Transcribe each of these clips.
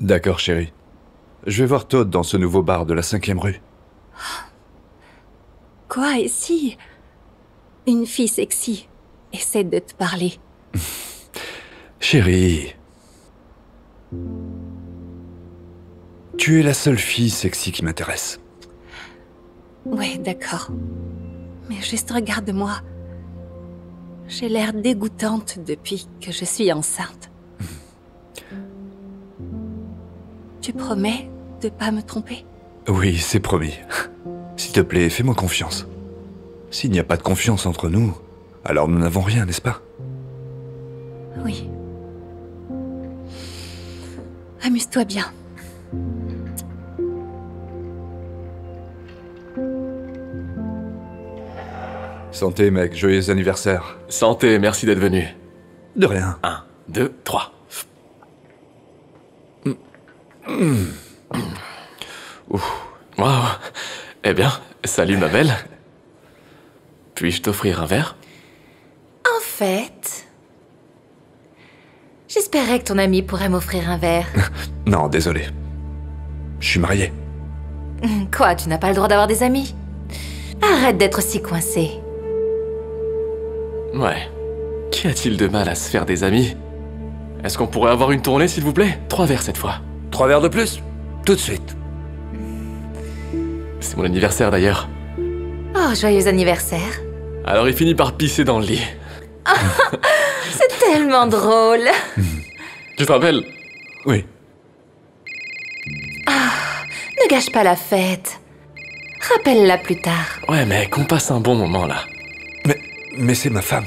D'accord, chérie. Je vais voir Todd dans ce nouveau bar de la 5e rue. Quoi, et si une fille sexy essaie de te parler? Chérie... Tu es la seule fille sexy qui m'intéresse. Ouais, d'accord. Mais juste regarde-moi. J'ai l'air dégoûtante depuis que je suis enceinte. Tu promets de pas me tromper? Oui, c'est promis. S'il te plaît, fais-moi confiance. S'il n'y a pas de confiance entre nous, alors nous n'avons rien, n'est-ce pas? Oui. Amuse-toi bien. Santé, mec, joyeux anniversaire. Santé, merci d'être venu. De rien. 1, 2, 3. Waouh. Eh bien, salut ma belle. Puis-je t'offrir un verre? En fait... J'espérais que ton ami pourrait m'offrir un verre. Non, désolé. Je suis marié. Quoi, tu n'as pas le droit d'avoir des amis? Arrête d'être si coincé. Ouais. Qu'y a-t-il de mal à se faire des amis? Est-ce qu'on pourrait avoir une tournée, s'il vous plaît? 3 verres cette fois. 3 verres de plus? Tout de suite. C'est mon anniversaire d'ailleurs. Oh, joyeux anniversaire. Alors il finit par pisser dans le lit. C'est tellement drôle. Tu te rappelles? Oui. Ne gâche pas la fête. Rappelle-la plus tard. Ouais mec, on passe un bon moment là. Mais c'est ma femme.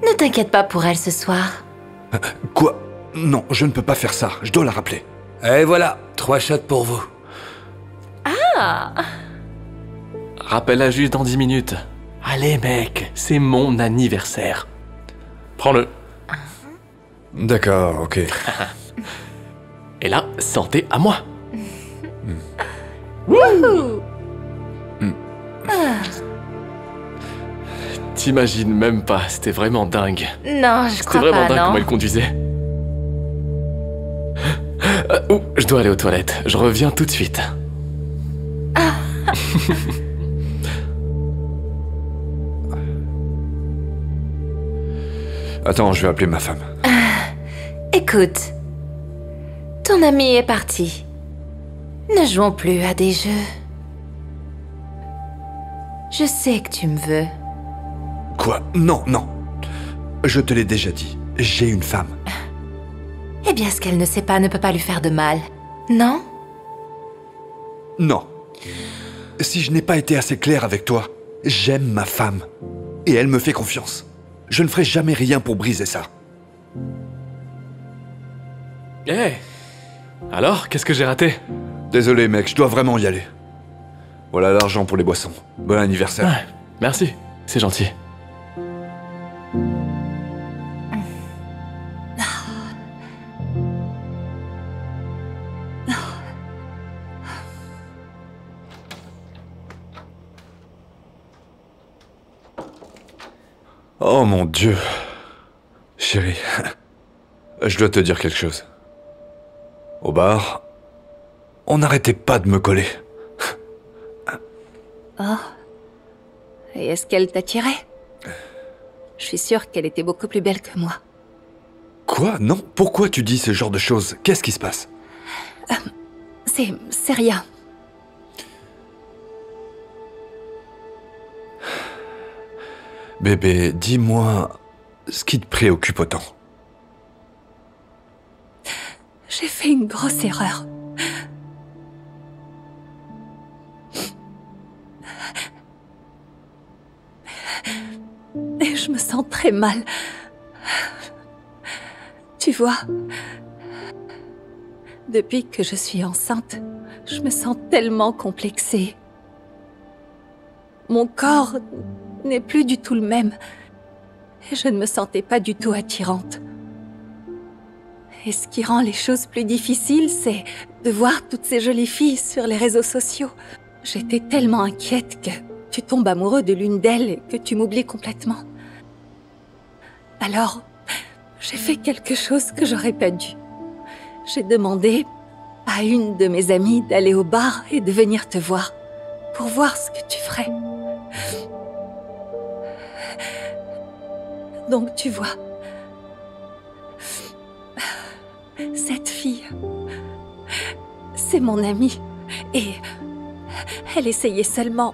Ne t'inquiète pas pour elle ce soir. Quoi? Non, je ne peux pas faire ça. Je dois la rappeler. Et voilà, 3 shots pour vous. Rappelle-la juste dans 10 minutes. Allez mec, c'est mon anniversaire. Prends-le. D'accord, ok. Et là, santé à moi. Wouhou. T'imagines même pas, c'était vraiment dingue. Non, je C'était crois vraiment pas, dingue non. comment elle conduisait. Je dois aller aux toilettes. Je reviens tout de suite. Attends, je vais appeler ma femme. Écoute, ton ami est parti. Ne jouons plus à des jeux. Je sais que tu me veux. Quoi? Non, non. Je te l'ai déjà dit. J'ai une femme. Eh bien, ce qu'elle ne sait pas ne peut pas lui faire de mal. Non? Non. Si je n'ai pas été assez clair avec toi, j'aime ma femme. Et elle me fait confiance. Je ne ferai jamais rien pour briser ça. Hé. Alors, qu'est-ce que j'ai raté? Désolé, mec, je dois vraiment y aller. Voilà l'argent pour les boissons. Bon anniversaire. Ouais, merci. C'est gentil. Oh mon Dieu. Chérie, je dois te dire quelque chose. Au bar, on n'arrêtait pas de me coller. Oh. Et est-ce qu'elle t'attirait? Je suis sûre qu'elle était beaucoup plus belle que moi. Quoi? Non? Pourquoi tu dis ce genre de choses? Qu'est-ce qui se passe? C'est rien. Bébé, dis-moi ce qui te préoccupe autant. J'ai fait une grosse erreur. Et je me sens très mal. Tu vois, depuis que je suis enceinte, je me sens tellement complexée. Mon corps n'est plus du tout le même. Et je ne me sentais pas du tout attirante. Et ce qui rend les choses plus difficiles, c'est de voir toutes ces jolies filles sur les réseaux sociaux. J'étais tellement inquiète que tu tombes amoureux de l'une d'elles et que tu m'oublies complètement. Alors, j'ai fait quelque chose que j'aurais pas dû. J'ai demandé à une de mes amies d'aller au bar et de venir te voir, pour voir ce que tu ferais. Donc tu vois, cette fille, c'est mon amie, et elle essayait seulement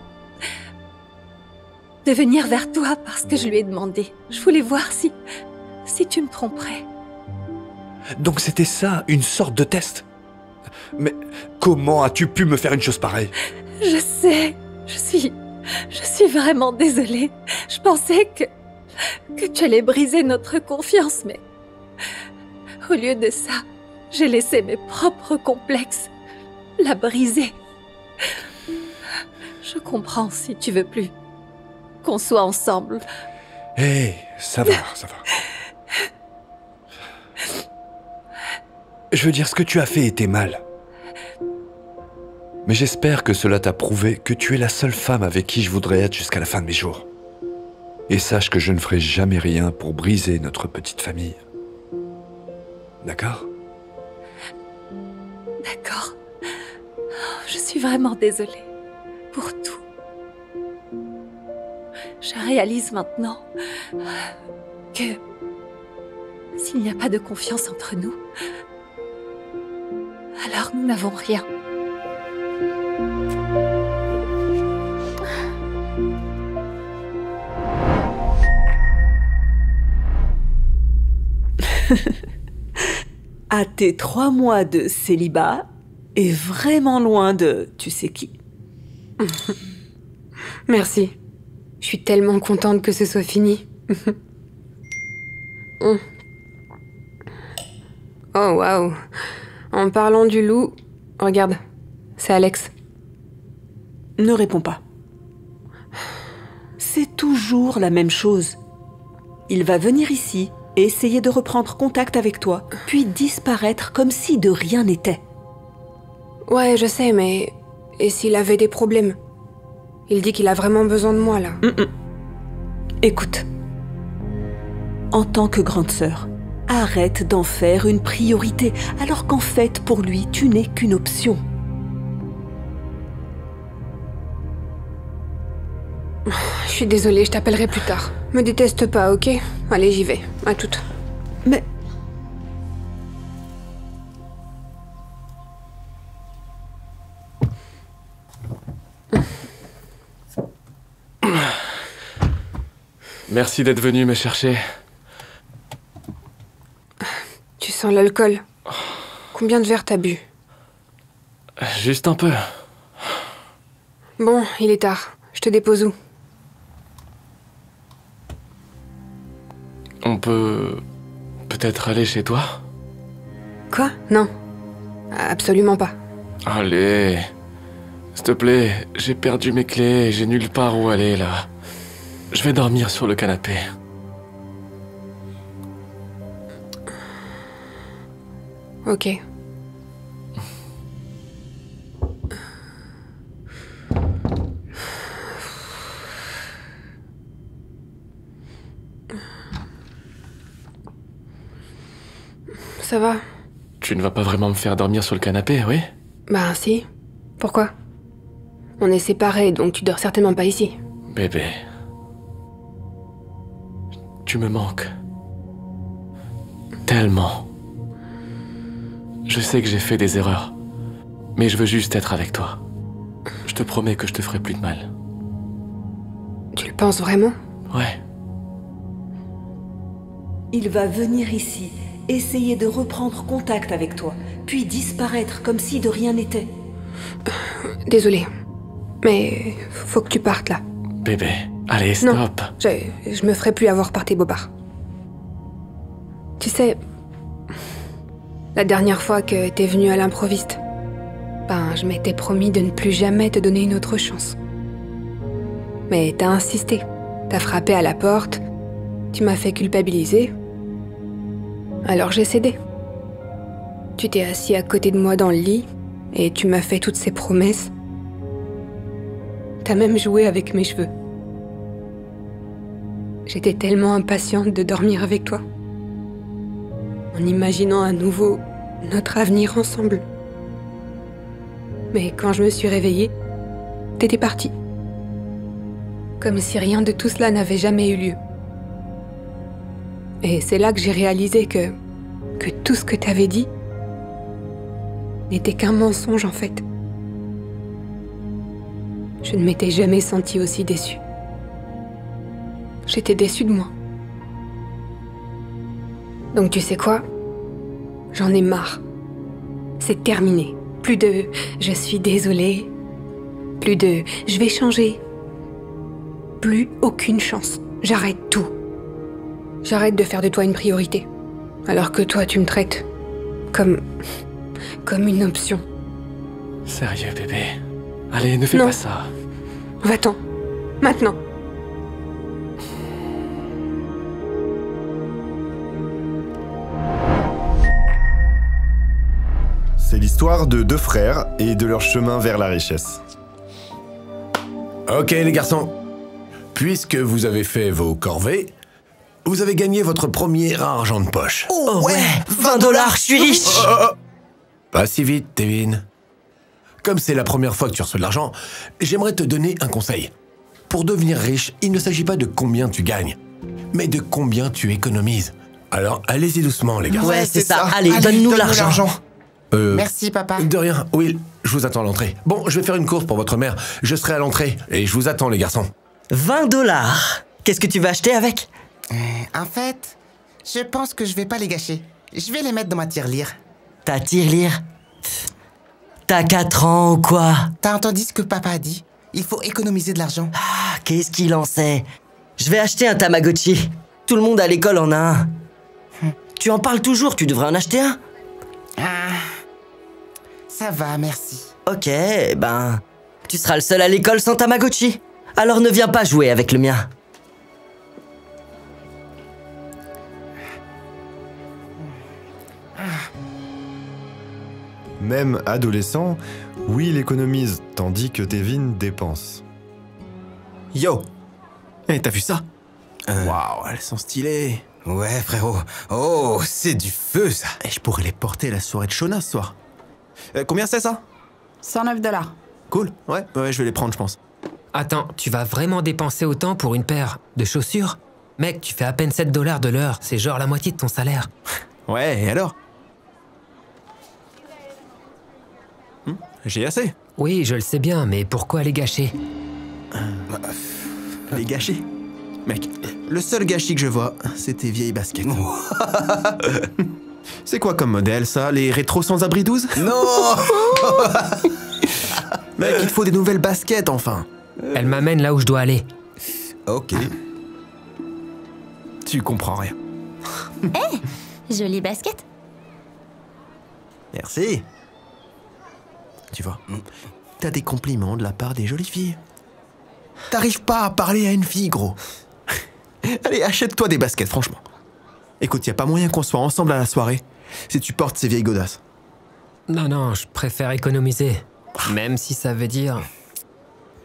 de venir vers toi parce que je lui ai demandé. Je voulais voir si tu me tromperais. Donc c'était ça, une sorte de test? Mais comment as-tu pu me faire une chose pareille? Je sais, je suis vraiment désolée. Je pensais que tu allais briser notre confiance, mais au lieu de ça, j'ai laissé mes propres complexes la briser. Je comprends si tu veux plus qu'on soit ensemble. Hé, ça va, ça va. Je veux dire, ce que tu as fait était mal. Mais j'espère que cela t'a prouvé que tu es la seule femme avec qui je voudrais être jusqu'à la fin de mes jours. Et sache que je ne ferai jamais rien pour briser notre petite famille. D'accord? D'accord. Je suis vraiment désolée pour tout. Je réalise maintenant que s'il n'y a pas de confiance entre nous, alors nous n'avons rien. À tes 3 mois de célibat et vraiment loin de tu sais qui. Merci. Je suis tellement contente que ce soit fini. Oh waouh. En parlant du loup, regarde, c'est Alex. Ne réponds pas. C'est toujours la même chose. Il va venir ici et essayer de reprendre contact avec toi, puis disparaître comme si de rien n'était. Ouais, je sais, mais... Et s'il avait des problèmes? Il dit qu'il a vraiment besoin de moi, là. Écoute. En tant que grande sœur, arrête d'en faire une priorité, alors qu'en fait, pour lui, tu n'es qu'une option. Je suis désolée, je t'appellerai plus tard. Me déteste pas, ok? Allez, j'y vais. À toute. Mais... Merci d'être venu me chercher. Tu sens l'alcool. Combien de verres t'as bu? Juste un peu. Bon, il est tard. Je te dépose où? On peut... peut-être aller chez toi? Quoi? Non. Absolument pas. Allez... S'il te plaît, j'ai perdu mes clés et j'ai nulle part où aller, là. Je vais dormir sur le canapé. Ok. Ça va? Tu ne vas pas vraiment me faire dormir sur le canapé, oui? Bah si. Pourquoi? On est séparés, donc tu dors certainement pas ici. Bébé... Tu me manques. Tellement. Je sais que j'ai fait des erreurs, mais je veux juste être avec toi. Je te promets que je te ferai plus de mal. Tu le penses vraiment? Ouais. Il va venir ici, essayer de reprendre contact avec toi, puis disparaître comme si de rien n'était. Désolée, mais faut que tu partes là. Bébé, allez, stop. Non, je me ferai plus avoir par tes bobards. Tu sais, la dernière fois que t'es venu à l'improviste, ben je m'étais promis de ne plus jamais te donner une autre chance. Mais t'as insisté, t'as frappé à la porte, tu m'as fait culpabiliser. Alors j'ai cédé. Tu t'es assis à côté de moi dans le lit et tu m'as fait toutes ces promesses. T'as même joué avec mes cheveux. J'étais tellement impatiente de dormir avec toi. En imaginant à nouveau notre avenir ensemble. Mais quand je me suis réveillée, t'étais parti. Comme si rien de tout cela n'avait jamais eu lieu. Et c'est là que j'ai réalisé que tout ce que t'avais dit n'était qu'un mensonge en fait. Je ne m'étais jamais sentie aussi déçue. J'étais déçue de moi. Donc tu sais quoi? J'en ai marre. C'est terminé. Plus de « je suis désolée », plus de « je vais changer ». Plus aucune chance. J'arrête tout. J'arrête de faire de toi une priorité. Alors que toi, tu me traites comme une option. Sérieux, bébé. Allez, ne fais Non. pas ça. Va-t'en. Maintenant. C'est l'histoire de deux frères et de leur chemin vers la richesse. Ok les garçons, puisque vous avez fait vos corvées, vous avez gagné votre premier argent de poche. Oh ouais, 20 $, je suis riche. Pas si vite, Devin. Comme c'est la première fois que tu reçois de l'argent, j'aimerais te donner un conseil. Pour devenir riche, il ne s'agit pas de combien tu gagnes, mais de combien tu économises. Alors allez-y doucement les garçons. Ouais, c'est ça. Allez, donne-nous l'argent. Merci, papa. De rien, Will, je vous attends à l'entrée. Bon, je vais faire une course pour votre mère. Je serai à l'entrée et je vous attends, les garçons. 20 $. Qu'est-ce que tu vas acheter avec? En fait, je pense que je vais pas les gâcher. Je vais les mettre dans ma tirelire. Ta tirelire? T'as 4 ans ou quoi? T'as entendu ce que papa a dit? Il faut économiser de l'argent. Ah, qu'est-ce qu'il en sait? Je vais acheter un Tamagotchi. Tout le monde à l'école en a un. Tu en parles toujours, tu devrais en acheter un. Ça va, merci. Ok, ben... Tu seras le seul à l'école sans Tamagotchi. Alors ne viens pas jouer avec le mien. Même adolescent, Will économise tandis que Devin dépense. Yo! Eh, t'as vu ça? Waouh, elles sont stylées. Ouais, frérot. Oh, c'est du feu, ça. Et je pourrais les porter à la soirée de Shona ce soir. Combien c'est ça? 109 $. Cool, ouais, je vais les prendre, je pense. Attends, tu vas vraiment dépenser autant pour une paire de chaussures? Mec, tu fais à peine 7 $ de l'heure, c'est genre la moitié de ton salaire. Ouais, et alors? J'ai assez. Oui, je le sais bien, mais pourquoi les gâcher? Les gâcher? Mec, le seul gâchis que je vois, c'est tes vieilles baskets. C'est quoi comme modèle, ça? Les rétros sans abri 12? Non. Mec, il te faut des nouvelles baskets, enfin. Elle m'amène là où je dois aller. Ok. Tu comprends rien. Jolie basket. Merci. Tu vois, t'as des compliments de la part des jolies filles. T'arrives pas à parler à une fille, gros. Allez, achète-toi des baskets, franchement. Écoute, y a pas moyen qu'on soit ensemble à la soirée si tu portes ces vieilles godasses. Non, je préfère économiser. Même si ça veut dire...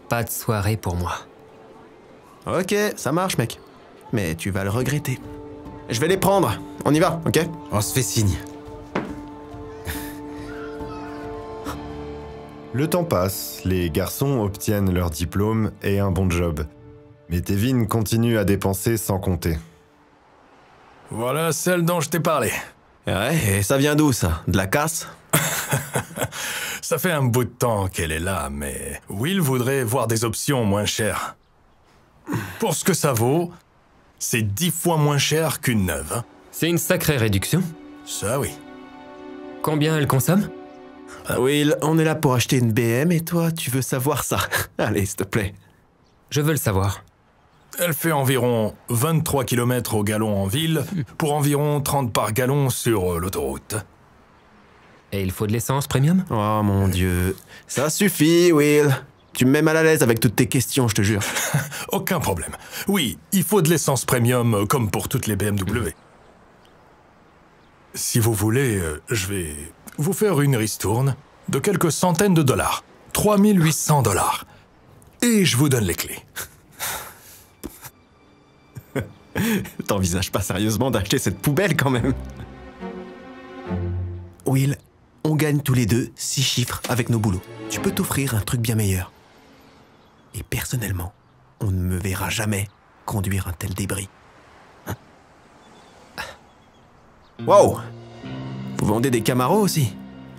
pas de soirée pour moi. Ok, ça marche, mec. Mais tu vas le regretter. Je vais les prendre. On y va, ok? On se fait signe. Le temps passe, les garçons obtiennent leur diplôme et un bon job. Mais Devin continue à dépenser sans compter. Voilà celle dont je t'ai parlé. Ouais, et ça vient d'où, ça? De la casse? Ça fait un bout de temps qu'elle est là, mais Will voudrait voir des options moins chères. Pour ce que ça vaut, c'est 10 fois moins cher qu'une neuve. Hein. C'est une sacrée réduction. Ça, oui. Combien elle consomme? Will, on est là pour acheter une BM et toi, tu veux savoir ça. Allez, s'il te plaît. Je veux le savoir. Elle fait environ 23 km au gallon en ville, pour environ 30 par gallon sur l'autoroute. Et il faut de l'essence premium? Oh mon Dieu. Ça suffit, Will. Tu me mets mal à l'aise avec toutes tes questions, je te jure. Aucun problème. Oui, il faut de l'essence premium, comme pour toutes les BMW. Si vous voulez, je vais vous faire une ristourne de quelques centaines de dollars. 3800 $. et je vous donne les clés. T'envisages pas sérieusement d'acheter cette poubelle quand même? Will, on gagne tous les deux 6 chiffres avec nos boulots. Tu peux t'offrir un truc bien meilleur. Et personnellement, on ne me verra jamais conduire un tel débris. Hein? Wow! Vous vendez des Camaro aussi?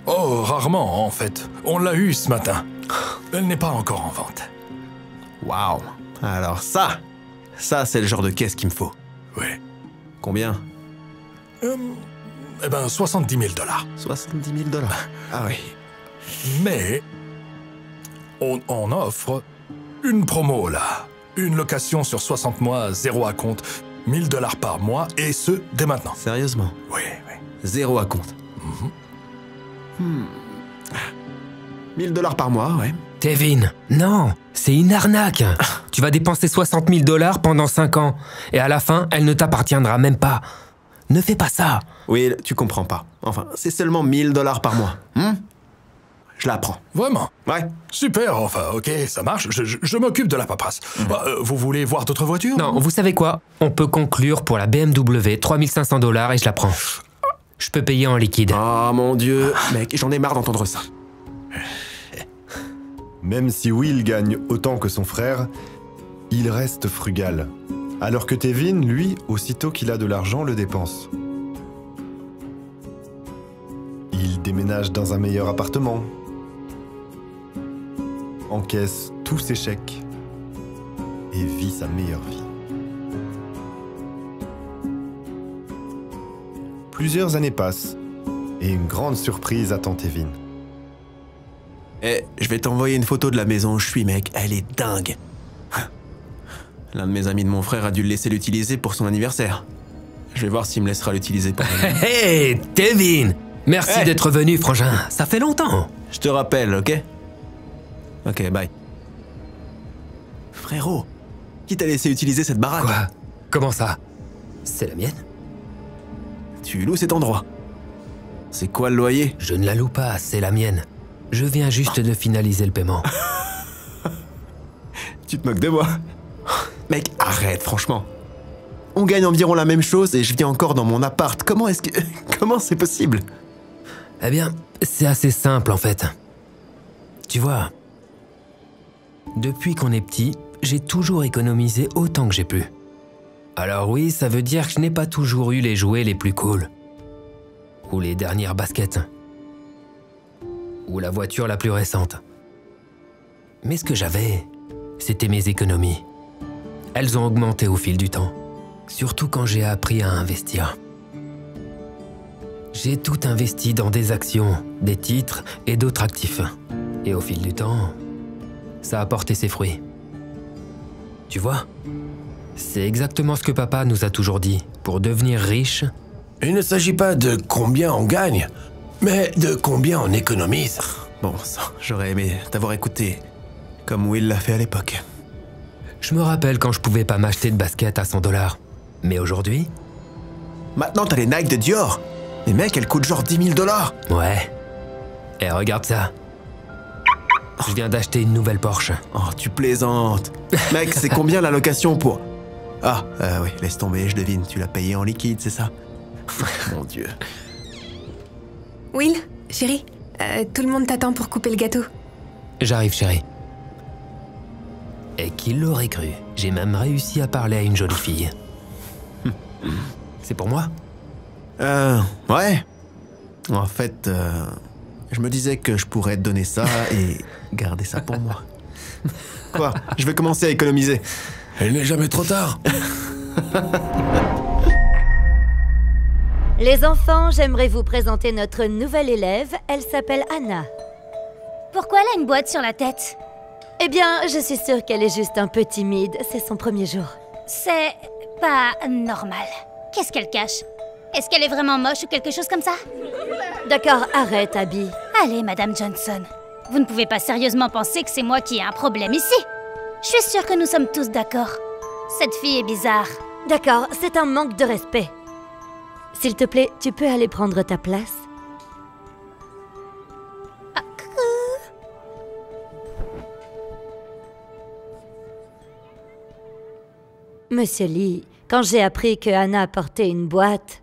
Oh, rarement en fait. On l'a eu ce matin. Elle n'est pas encore en vente. Waouh! Alors ça c'est le genre de caisse qu'il me faut. Ouais. Combien? Eh ben, 70 000 $. 70 000 $. Ah oui. Mais on offre une promo là. Une location sur 60 mois, 0 à compte, 1 000 $ par mois, et ce, dès maintenant. Sérieusement? Oui. 0 à compte. 1 000 $ par mois, ouais. Tevin, non, c'est une arnaque. Tu vas dépenser 60 000 $ pendant 5 ans, et à la fin, elle ne t'appartiendra même pas. Ne fais pas ça. Oui, tu comprends pas. Enfin, c'est seulement 1 000 $ par mois. Je la prends. Vraiment? Ouais. Super, enfin, ok, ça marche. Je m'occupe de la paperasse. Vous voulez voir d'autres voitures? Non, vous savez quoi? On peut conclure pour la BMW, 3 500 $ et je la prends. Je peux payer en liquide. Oh mon Dieu, mec, j'en ai marre d'entendre ça. Même si Will gagne autant que son frère, il reste frugal. Alors que Tevin, lui, aussitôt qu'il a de l'argent, le dépense. Il déménage dans un meilleur appartement, encaisse tous ses chèques et vit sa meilleure vie. Plusieurs années passent et une grande surprise attend Tevin. Je vais t'envoyer une photo de la maison où je suis, mec. Elle est dingue. L'un de mes amis de mon frère a dû le laisser l'utiliser pour son anniversaire. Je vais voir s'il me laissera l'utiliser pour lui. Hey, Tevin! Merci d'être venu, frangin. Ça fait longtemps. Je te rappelle, ok? Ok, bye. Frérot, qui t'a laissé utiliser cette baraque? Quoi? Comment ça? C'est la mienne? Tu loues cet endroit? C'est quoi le loyer? Je ne la loue pas, c'est la mienne. Je viens juste de finaliser le paiement. Tu te moques de moi? Mec, arrête, franchement. On gagne environ la même chose et je vis encore dans mon appart. Comment c'est possible? Eh bien, c'est assez simple en fait. Tu vois, depuis qu'on est petit, j'ai toujours économisé autant que j'ai pu. Alors oui, ça veut dire que je n'ai pas toujours eu les jouets les plus cool. Ou les dernières baskets. Ou la voiture la plus récente. Mais ce que j'avais, c'était mes économies. Elles ont augmenté au fil du temps. Surtout quand j'ai appris à investir. J'ai tout investi dans des actions, des titres et d'autres actifs. Et au fil du temps, ça a porté ses fruits. Tu vois, c'est exactement ce que papa nous a toujours dit. Pour devenir riche... Il ne s'agit pas de combien on gagne, mais de combien on économise. Bon sang, j'aurais aimé t'avoir écouté, comme Will l'a fait à l'époque. Je me rappelle quand je pouvais pas m'acheter de basket à 100 $. Mais aujourd'hui... Maintenant t'as les Nike de Dior. Mais mec, elles coûtent genre 10 000 $. Ouais. Et regarde ça. Je viens d'acheter une nouvelle Porsche. Oh, tu plaisantes. Mec, c'est combien la location pour... Ah, oui, laisse tomber, je devine. Tu l'as payé en liquide, c'est ça? Mon Dieu. Will, chérie, tout le monde t'attend pour couper le gâteau. J'arrive, chérie. Et qui l'aurait cru? J'ai même réussi à parler à une jolie fille. C'est pour moi? Ouais. En fait, je me disais que je pourrais te donner ça et garder ça pour moi. Quoi? Je vais commencer à économiser. Il n'est jamais trop tard. Les enfants, j'aimerais vous présenter notre nouvelle élève. Elle s'appelle Anna. Pourquoi elle a une boîte sur la tête? Eh bien, je suis sûre qu'elle est juste un peu timide. C'est son premier jour. C'est pas normal. Qu'est-ce qu'elle cache? Est-ce qu'elle est vraiment moche ou quelque chose comme ça? D'accord, arrête, Abby. Allez, Madame Johnson. Vous ne pouvez pas sérieusement penser que c'est moi qui ai un problème ici. Je suis sûre que nous sommes tous d'accord. Cette fille est bizarre. D'accord, c'est un manque de respect. S'il te plaît, tu peux aller prendre ta place? Monsieur Lee, quand j'ai appris que Anna portait une boîte,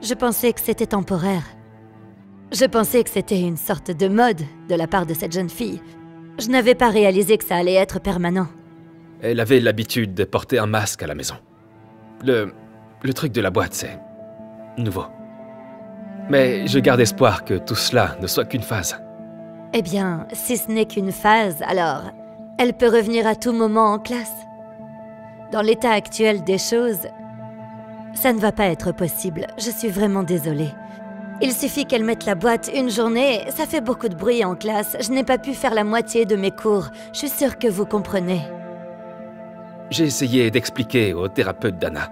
je pensais que c'était temporaire. Je pensais que c'était une sorte de mode de la part de cette jeune fille. Je n'avais pas réalisé que ça allait être permanent. Elle avait l'habitude de porter un masque à la maison. Le truc de la boîte, c'est nouveau. Mais je garde espoir que tout cela ne soit qu'une phase. Eh bien, si ce n'est qu'une phase, alors elle peut revenir à tout moment en classe. Dans l'état actuel des choses, ça ne va pas être possible. Je suis vraiment désolée. Il suffit qu'elle mette la boîte une journée, ça fait beaucoup de bruit en classe. Je n'ai pas pu faire la moitié de mes cours. Je suis sûre que vous comprenez. J'ai essayé d'expliquer au thérapeute d'Anna.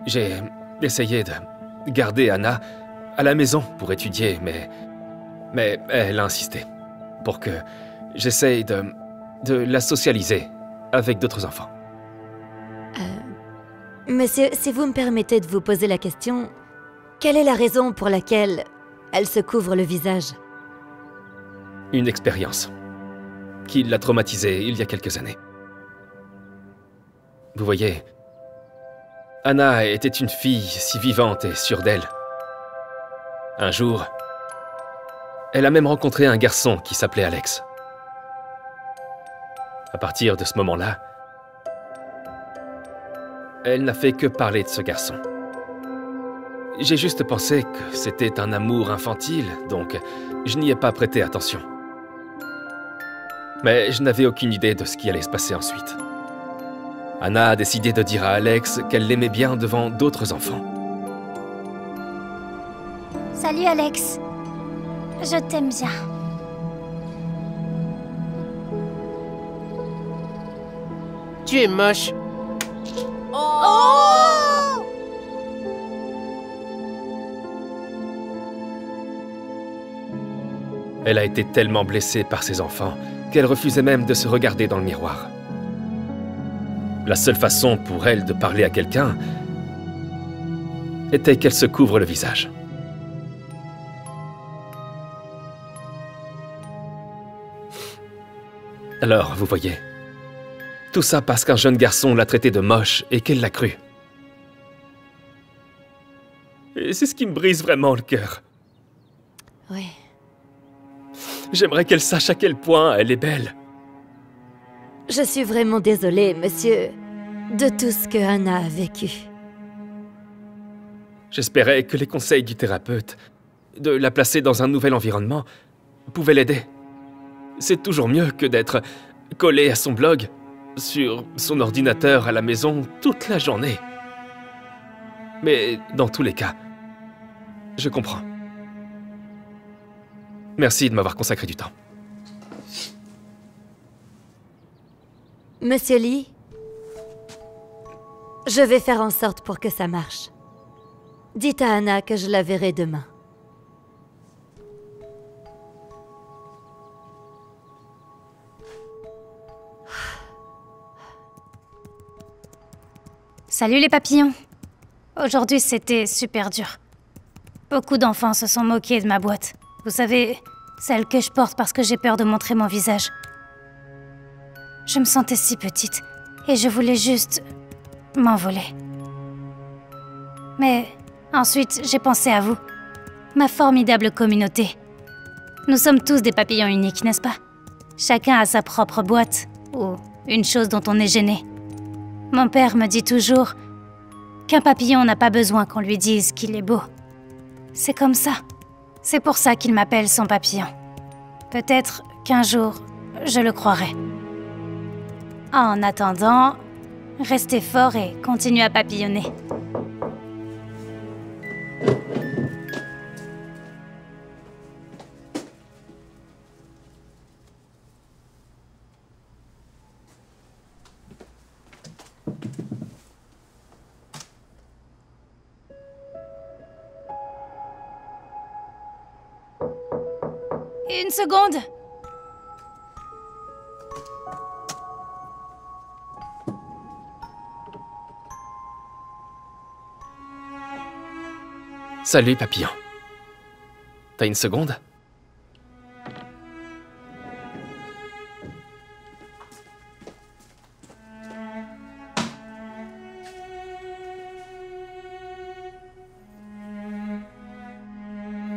J'ai essayé de garder Anna à la maison pour étudier, mais elle a insisté pour que j'essaye de la socialiser avec d'autres enfants. Monsieur, si vous me permettez de vous poser la question, quelle est la raison pour laquelle elle se couvre le visage? Une expérience qui l'a traumatisée il y a quelques années. Vous voyez, Anna était une fille si vivante et sûre d'elle. Un jour, elle a même rencontré un garçon qui s'appelait Alex. À partir de ce moment-là, elle n'a fait que parler de ce garçon. J'ai juste pensé que c'était un amour infantile, donc je n'y ai pas prêté attention. Mais je n'avais aucune idée de ce qui allait se passer ensuite. Anna a décidé de dire à Alex qu'elle l'aimait bien devant d'autres enfants. Salut Alex. Je t'aime bien. Tu es moche. Oh! Elle a été tellement blessée par ses enfants qu'elle refusait même de se regarder dans le miroir. La seule façon pour elle de parler à quelqu'un était qu'elle se couvre le visage. Alors, vous voyez, tout ça parce qu'un jeune garçon l'a traitée de moche et qu'elle l'a cru. Et c'est ce qui me brise vraiment le cœur. Oui. J'aimerais qu'elle sache à quel point elle est belle. Je suis vraiment désolée, monsieur, de tout ce que Anna a vécu. J'espérais que les conseils du thérapeute, de la placer dans un nouvel environnement, pouvaient l'aider. C'est toujours mieux que d'être collé à son blog, sur son ordinateur à la maison toute la journée. Mais dans tous les cas, je comprends. Merci de m'avoir consacré du temps. Monsieur Lee, je vais faire en sorte pour que ça marche. Dites à Anna que je la verrai demain. Salut les papillons. Aujourd'hui, c'était super dur. Beaucoup d'enfants se sont moqués de ma boîte. Vous savez, celle que je porte parce que j'ai peur de montrer mon visage. Je me sentais si petite et je voulais juste m'envoler. Mais ensuite, j'ai pensé à vous, ma formidable communauté. Nous sommes tous des papillons uniques, n'est-ce pas? Chacun a sa propre boîte, ou une chose dont on est gêné. Mon père me dit toujours qu'un papillon n'a pas besoin qu'on lui dise qu'il est beau. C'est comme ça. C'est pour ça qu'il m'appelle son papillon. Peut-être qu'un jour, je le croirai. En attendant, restez fort et continuez à papillonner. Une seconde. Salut, papillon. T'as une seconde?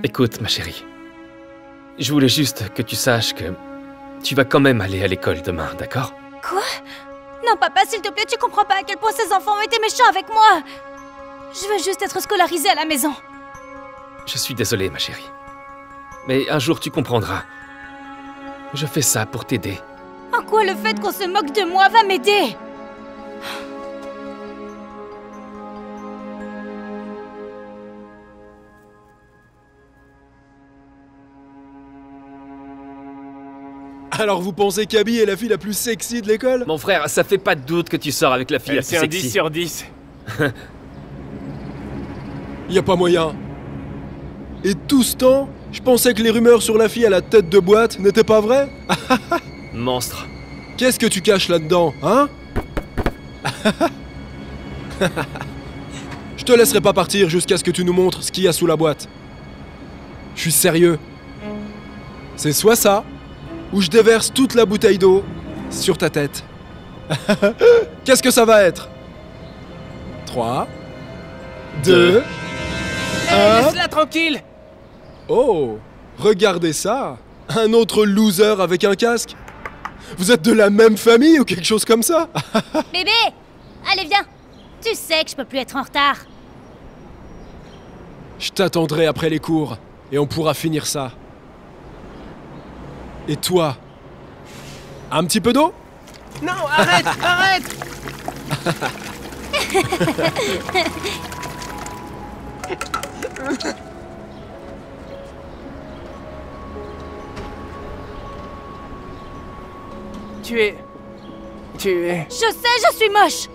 Écoute, ma chérie. Je voulais juste que tu saches que tu vas quand même aller à l'école demain, d'accord? Quoi? Non, papa, s'il te plaît, tu comprends pas à quel point ces enfants ont été méchants avec moi. Je veux juste être scolarisée à la maison. Je suis désolé, ma chérie. Mais un jour, tu comprendras. Je fais ça pour t'aider. En quoi le fait qu'on se moque de moi va m'aider? Alors vous pensez qu'Abby est la fille la plus sexy de l'école? Mon frère, ça fait pas de doute que tu sors avec la fille la plus C'est un sexy. 10 sur 10. Y a pas moyen. Et tout ce temps, je pensais que les rumeurs sur la fille à la tête de boîte n'étaient pas vraies. Monstre. Qu'est-ce que tu caches là-dedans, hein? Je te laisserai pas partir jusqu'à ce que tu nous montres ce qu'il y a sous la boîte. Je suis sérieux. C'est soit ça, ou je déverse toute la bouteille d'eau sur ta tête. Qu'est-ce que ça va être? 3, 2, 1... Laisse-la tranquille! Oh, regardez ça! Un autre loser avec un casque? Vous êtes de la même famille ou quelque chose comme ça? Bébé! Allez, viens! Tu sais que je peux plus être en retard. Je t'attendrai après les cours, et on pourra finir ça. Et toi? Un petit peu d'eau? Non, arrête! Arrête! Tu es... Je sais, je suis moche!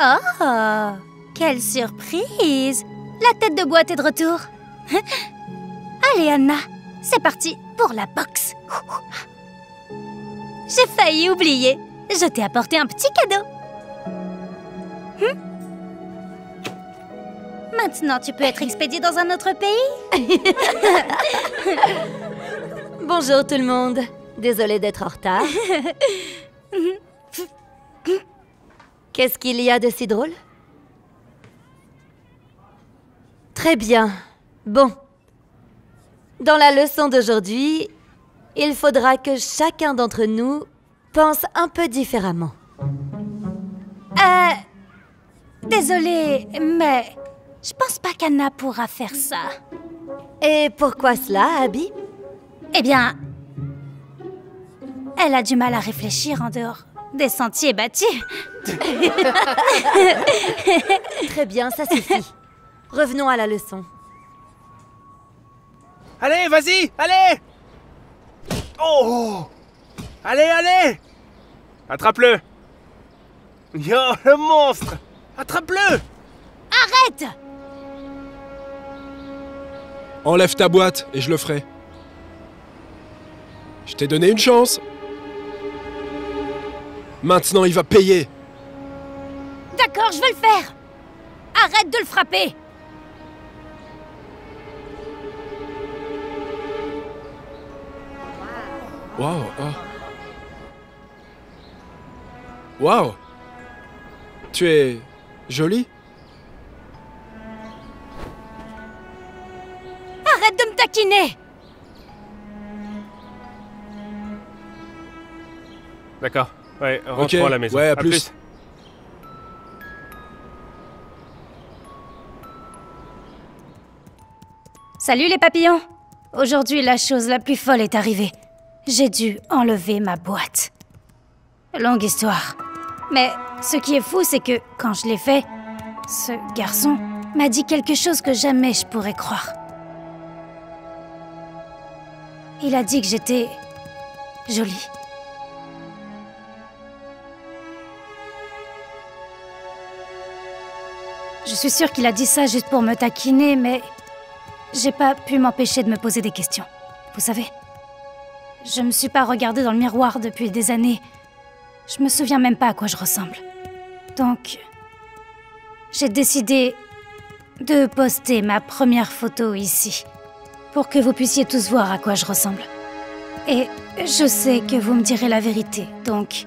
Oh! Quelle surprise! La tête de boîte est de retour. Allez, Anna, c'est parti pour la boxe. J'ai failli oublier. Je t'ai apporté un petit cadeau. Maintenant, tu peux être expédié dans un autre pays. Bonjour tout le monde. Désolée d'être en retard. Qu'est-ce qu'il y a de si drôle? Très bien. Bon. Dans la leçon d'aujourd'hui, il faudra que chacun d'entre nous pense un peu différemment. Désolée, mais je pense pas qu'Anna pourra faire ça. Et pourquoi cela, Abby? Eh bien, elle a du mal à réfléchir en dehors des sentiers battus. Très bien, ça suffit. Revenons à la leçon. Allez, vas-y, allez! Oh! Allez, allez! Attrape-le! Yo, le monstre! Attrape-le! Arrête! Enlève ta boîte et je le ferai. Je t'ai donné une chance. Maintenant, il va payer. D'accord, je vais le faire. Arrête de le frapper. Waouh. Waouh. Tu es jolie. Arrête de me taquiner. D'accord. Ouais, rentrons Ok, à la maison. ouais, à plus. Salut les papillons. Aujourd'hui, la chose la plus folle est arrivée. J'ai dû enlever ma boîte. Longue histoire. Mais ce qui est fou, c'est que quand je l'ai fait, ce garçon m'a dit quelque chose que jamais je pourrais croire. Il a dit que j'étais jolie. Je suis sûre qu'il a dit ça juste pour me taquiner, mais j'ai pas pu m'empêcher de me poser des questions. Vous savez, je me suis pas regardée dans le miroir depuis des années. Je me souviens même pas à quoi je ressemble. Donc, j'ai décidé de poster ma première photo ici, pour que vous puissiez tous voir à quoi je ressemble. Et je sais que vous me direz la vérité, donc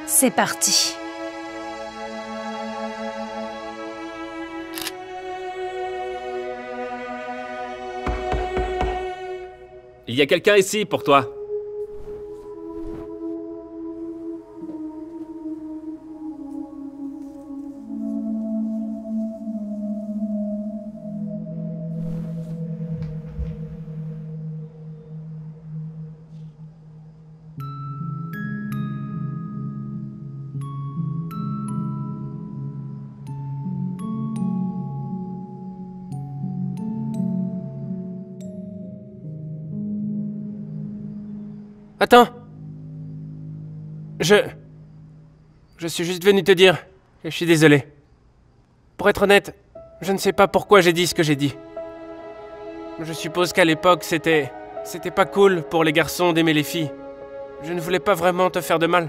c'est parti. Il y a quelqu'un ici pour toi. Attends. Je suis juste venu te dire que je suis désolé. Pour être honnête, je ne sais pas pourquoi j'ai dit ce que j'ai dit. Je suppose qu'à l'époque, c'était pas cool pour les garçons d'aimer les filles. Je ne voulais pas vraiment te faire de mal.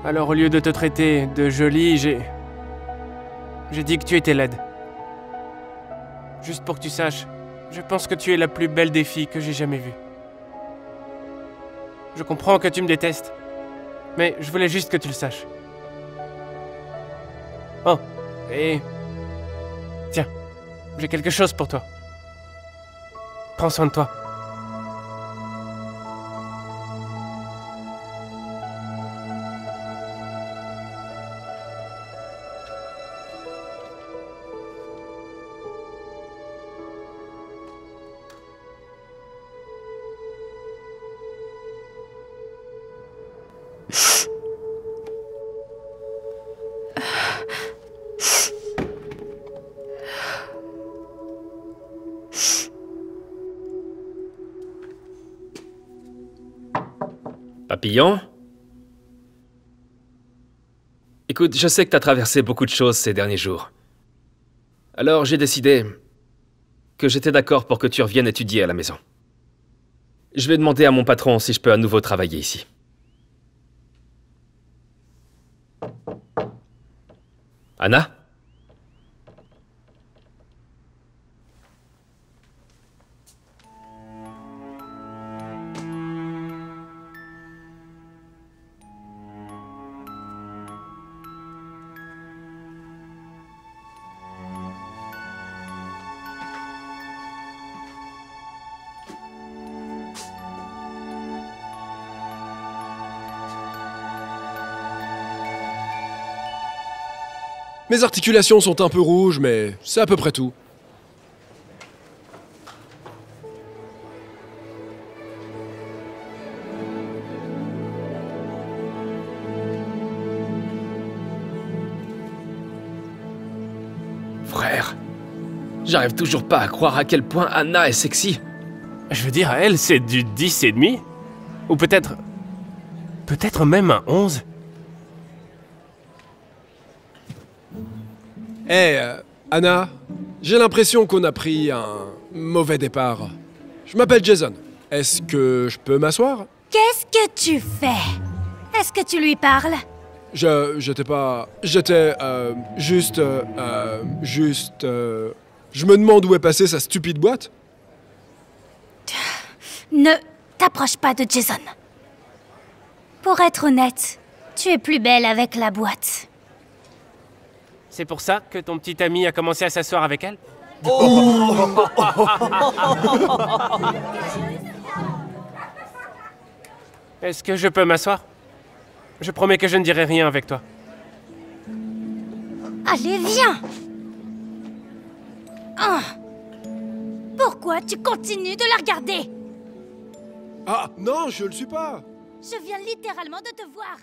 Alors au lieu de te traiter de jolie, j'ai dit que tu étais laide. Juste pour que tu saches, je pense que tu es la plus belle des filles que j'ai jamais vues. Je comprends que tu me détestes, mais je voulais juste que tu le saches. Oh, et... Tiens, j'ai quelque chose pour toi. Prends soin de toi. Papillon? Écoute, je sais que t'as traversé beaucoup de choses ces derniers jours. Alors j'ai décidé que j'étais d'accord pour que tu reviennes étudier à la maison. Je vais demander à mon patron si je peux à nouveau travailler ici. Anna? Mes articulations sont un peu rouges, mais c'est à peu près tout. Frère, j'arrive toujours pas à croire à quel point Anna est sexy. Je veux dire, à elle, c'est du 10,5. Ou peut-être... peut-être même un 11. Anna, j'ai l'impression qu'on a pris un mauvais départ. Je m'appelle Jason. Est-ce que je peux m'asseoir? Qu'est-ce que tu fais? Est-ce que tu lui parles? J'étais pas... J'étais, juste... Je me demande où est passée sa stupide boîte. Ne t'approche pas de Jason. Pour être honnête, tu es plus belle avec la boîte. C'est pour ça que ton petit ami a commencé à s'asseoir avec elle? Est-ce que je peux m'asseoir? Je promets que je ne dirai rien avec toi. Allez, viens! Ah. Pourquoi tu continues de la regarder? Ah, non, je le suis pas! Je viens littéralement de te voir.